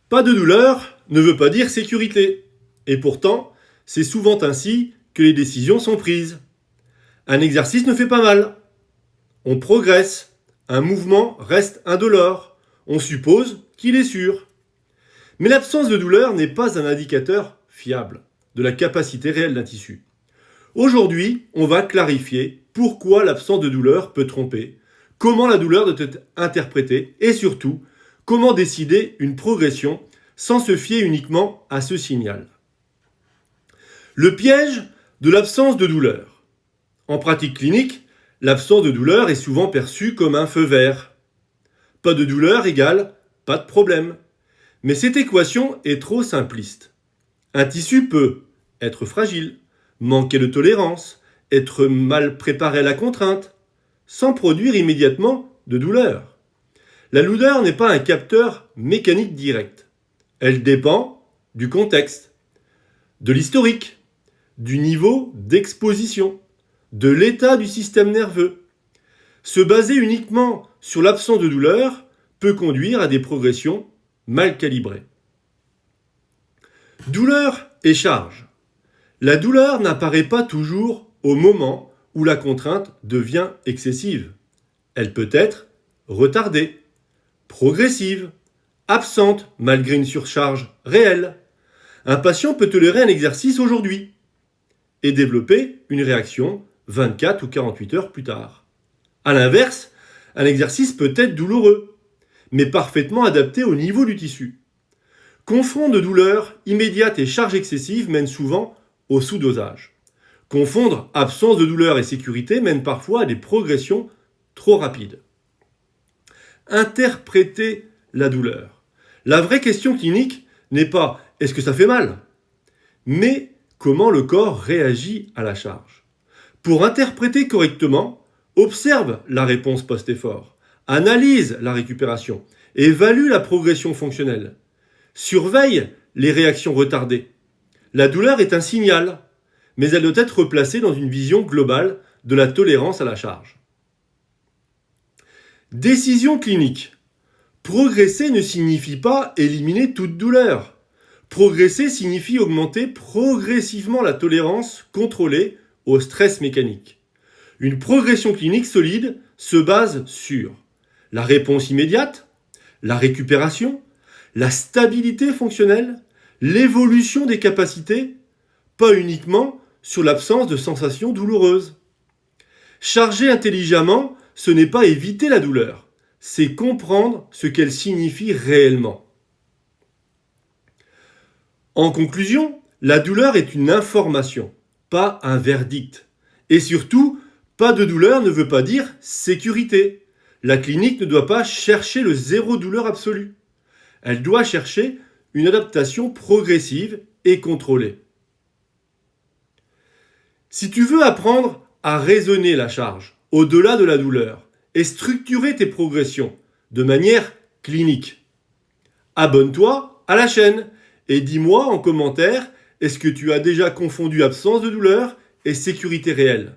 Pas de douleur ne veut pas dire sécurité. Et pourtant, c'est souvent ainsi que les décisions sont prises. Un exercice ne fait pas mal. On progresse. Un mouvement reste indolore. On suppose qu'il est sûr. Mais l'absence de douleur n'est pas un indicateur fiable de la capacité réelle d'un tissu. Aujourd'hui, on va clarifier pourquoi l'absence de douleur peut tromper, comment la douleur doit être interprétée et surtout, comment décider une progression sans se fier uniquement à ce signal. Le piège de l'absence de douleur. En pratique clinique, l'absence de douleur est souvent perçue comme un feu vert. Pas de douleur égale pas de problème. Mais cette équation est trop simpliste. Un tissu peut être fragile, manquer de tolérance, être mal préparé à la contrainte, sans produire immédiatement de douleur. La douleur n'est pas un capteur mécanique direct. Elle dépend du contexte, de l'historique, du niveau d'exposition, de l'état du système nerveux. Se baser uniquement sur l'absence de douleur peut conduire à des progressions mal calibrées. Douleur et charge. La douleur n'apparaît pas toujours au moment où la contrainte devient excessive. Elle peut être retardée, progressive, absente malgré une surcharge réelle. Un patient peut tolérer un exercice aujourd'hui et développer une réaction 24 ou 48 heures plus tard. A l'inverse, un exercice peut être douloureux, mais parfaitement adapté au niveau du tissu. Confondre douleur immédiate et charge excessive mène souvent au sous-dosage. Confondre absence de douleur et sécurité mène parfois à des progressions trop rapides. Interpréter la douleur. La vraie question clinique n'est pas est-ce que ça fait mal, mais comment le corps réagit à la charge. Pour interpréter correctement, observe la réponse post-effort, analyse la récupération, évalue la progression fonctionnelle, surveille les réactions retardées. La douleur est un signal, mais elle doit être replacée dans une vision globale de la tolérance à la charge. Décision clinique. Progresser ne signifie pas éliminer toute douleur. Progresser signifie augmenter progressivement la tolérance contrôlée au stress mécanique. Une progression clinique solide se base sur la réponse immédiate, la récupération, la stabilité fonctionnelle, l'évolution des capacités, pas uniquement sur l'absence de sensations douloureuses. Charger intelligemment, ce n'est pas éviter la douleur, c'est comprendre ce qu'elle signifie réellement. En conclusion, la douleur est une information, pas un verdict. Et surtout, pas de douleur ne veut pas dire sécurité. La clinique ne doit pas chercher le zéro douleur absolu. Elle doit chercher une adaptation progressive et contrôlée. Si tu veux apprendre à raisonner la charge au-delà de la douleur et structurer tes progressions de manière clinique, abonne-toi à la chaîne et dis-moi en commentaire est-ce que tu as déjà confondu absence de douleur et sécurité réelle.